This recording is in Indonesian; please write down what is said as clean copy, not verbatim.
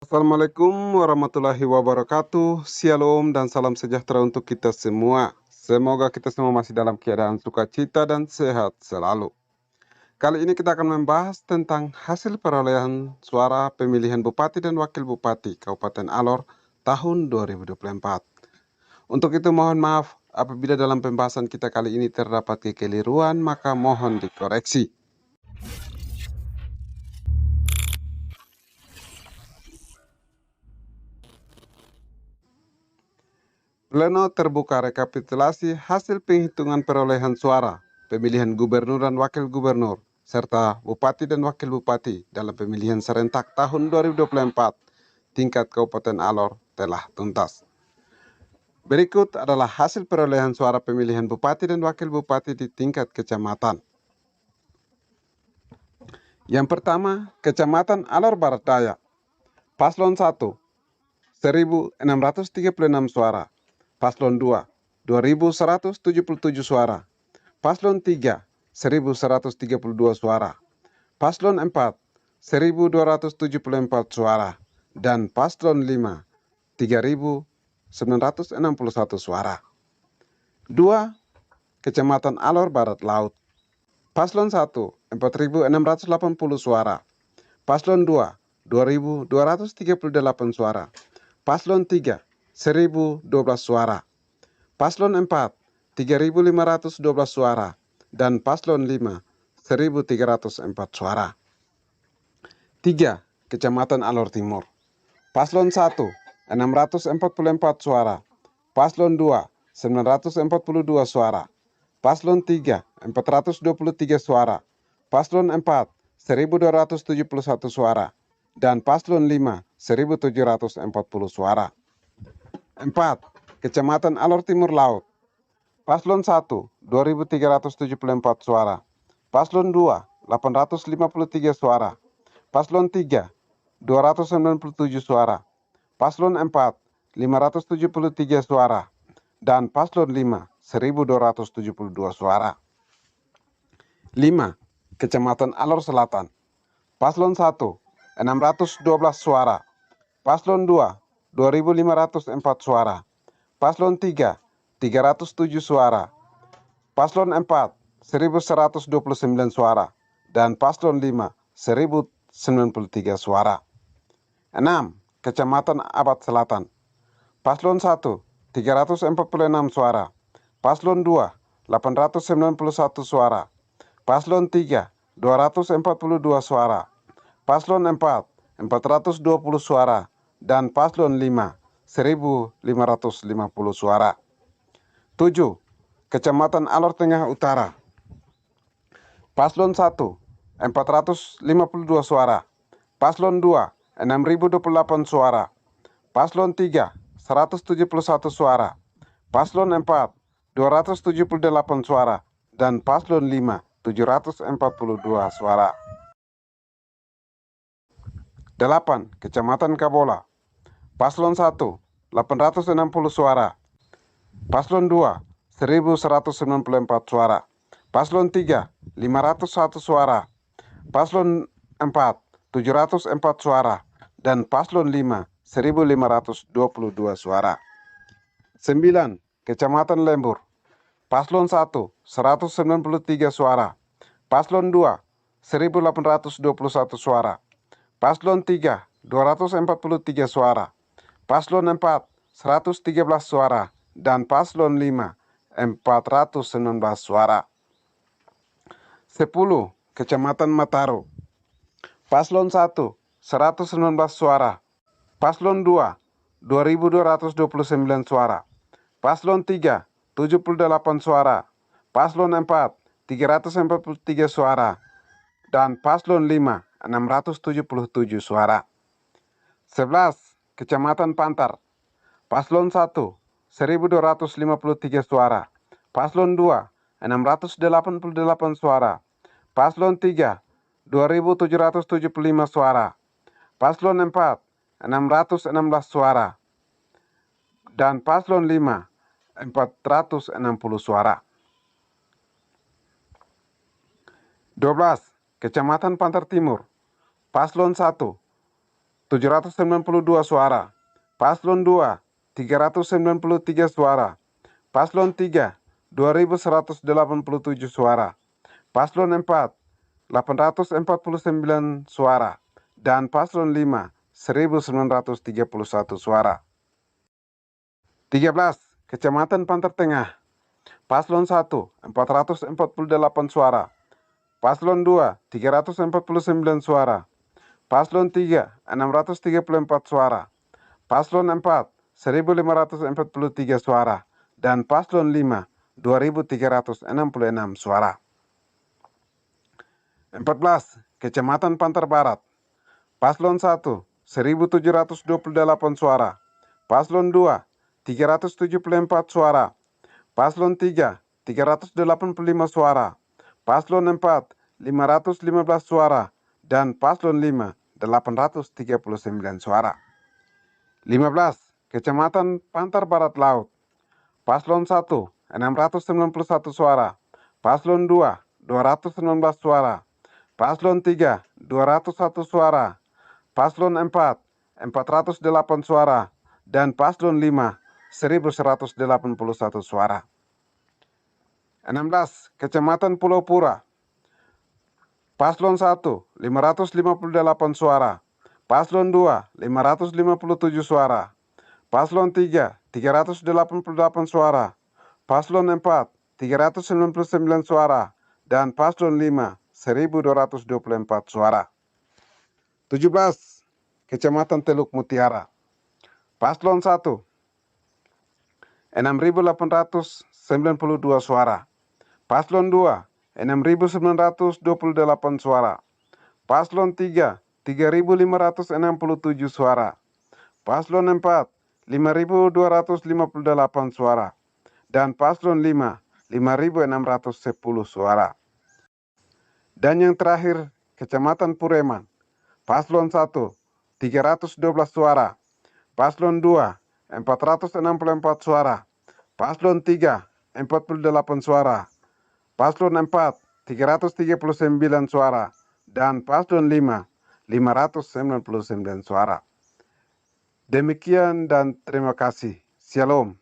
Assalamualaikum warahmatullahi wabarakatuh. Shalom dan salam sejahtera untuk kita semua. Semoga kita semua masih dalam keadaan sukacita dan sehat selalu. Kali ini kita akan membahas tentang hasil perolehan suara pemilihan Bupati dan Wakil Bupati Kabupaten Alor tahun 2024. Untuk itu mohon maaf apabila dalam pembahasan kita kali ini terdapat kekeliruan, maka mohon dikoreksi. Pleno terbuka rekapitulasi hasil penghitungan perolehan suara, pemilihan gubernur dan wakil gubernur, serta bupati dan wakil bupati dalam pemilihan serentak tahun 2024 tingkat Kabupaten Alor telah tuntas. Berikut adalah hasil perolehan suara pemilihan bupati dan wakil bupati di tingkat kecamatan. Yang pertama, Kecamatan Alor Barat Daya. Paslon 1, 1.636 suara. Paslon 2, 2.177 suara. Paslon 3, 1.132 suara. Paslon 4, 1.274 suara. Dan Paslon 5, 3.961 suara. 2. Kecamatan Alor Barat Laut. Paslon 1, 4.680 suara. Paslon 2, 2.238 suara. Paslon 3, 1.012 suara. Paslon 4, 3.512 suara. Dan Paslon 5, 1.304 suara. 3. Kecamatan Alor Timur. Paslon 1, 644 suara. Paslon 2, 942 suara. Paslon 3, 423 suara. Paslon 4, 1.271 suara. Dan Paslon 5, 1.740 suara. 4. Kecamatan Alor Timur Laut. Paslon 1, 2.374 suara. Paslon 2, 853 suara. Paslon 3, 297 suara. Paslon 4, 573 suara. Dan Paslon 5, 1.272 suara. 5. Kecamatan Alor Selatan. Paslon 1, 612 suara. Paslon 2, 2.504 suara. Paslon 3, 307 suara. Paslon 4, 1.129 suara. Dan Paslon 5, 1.093 suara. 6. Kecamatan Abad Selatan. Paslon 1, 346 suara. Paslon 2, 891 suara. Paslon 3, 242 suara. Paslon 4, 420 suara. Dan Paslon 5, 1.550 suara. 7. Kecamatan Alor Tengah Utara. Paslon 1, 452 suara. Paslon 2, 6.028 suara. Paslon 3, 171 suara. Paslon 4, 278 suara. Dan Paslon 5, 742 suara. 8. Kecamatan Kabola. Paslon 1, 860 suara. Paslon 2, 1.194 suara. Paslon 3, 501 suara. Paslon 4, 704 suara. Dan Paslon 5, 1.522 suara. 9. Kecamatan Lembur. Paslon 1, 193 suara. Paslon 2, 1.821 suara. Paslon 3, 243 suara. Paslon 4, 113 suara. Dan Paslon 5, 419 suara. 10. Kecamatan Mataro. Paslon 1, 119 suara. Paslon 2, 2.229 suara. Paslon 3, 78 suara. Paslon 4, 343 suara. Dan Paslon 5, 677 suara. 11. Kecamatan Pantar. Paslon 1, 1.253 suara. Paslon 2, 688 suara. Paslon 3, 2.775 suara. Paslon 4, 616 suara. Dan Paslon 5, 460 suara. 12. Kecamatan Pantar Timur. Paslon 1, 792 suara. Paslon 2, 393 suara. Paslon 3, 2187 suara. Paslon 4, 849 suara. Dan paslon 5, 1931 suara. 13. Kecamatan Pantar Tengah. Paslon 1, 448 suara. Paslon 2, 349 suara. Paslon 3, 634 suara. Paslon 4, 1543 suara. Dan paslon 5, 2366 suara. 14. Kecamatan Pantar Barat. Paslon 1, 1728 suara. Paslon 2, 374 suara. Paslon 3, 385 suara. Paslon 4, 515 suara. Dan paslon 5, 839 suara. 15. Kecamatan Pantar Barat Laut. Paslon 1, 691 suara. Paslon 2, 219 suara. Paslon 3, 201 suara. Paslon 4, 408 suara. Dan paslon 5, 1181 suara. 16. Kecamatan Pulau Pura. Paslon 1, 558 suara. Paslon 2, 557 suara. Paslon 3, 388 suara. Paslon 4, 399 suara. Dan paslon 5, 1224 suara. 17. Kecamatan Teluk Mutiara. Paslon 1, 6892 suara. Paslon 2, 6928 suara. Paslon 3, 3567 suara. Paslon 4, 5258 suara. Dan paslon 5, 5610 suara. Dan yang terakhir, Kecamatan Pureman. Paslon 1, 312 suara. Paslon 2, 464 suara. Paslon 3, 48 suara. Paslon 4, 339 suara. Dan paslon 5, 599 suara. Demikian dan terima kasih. Shalom.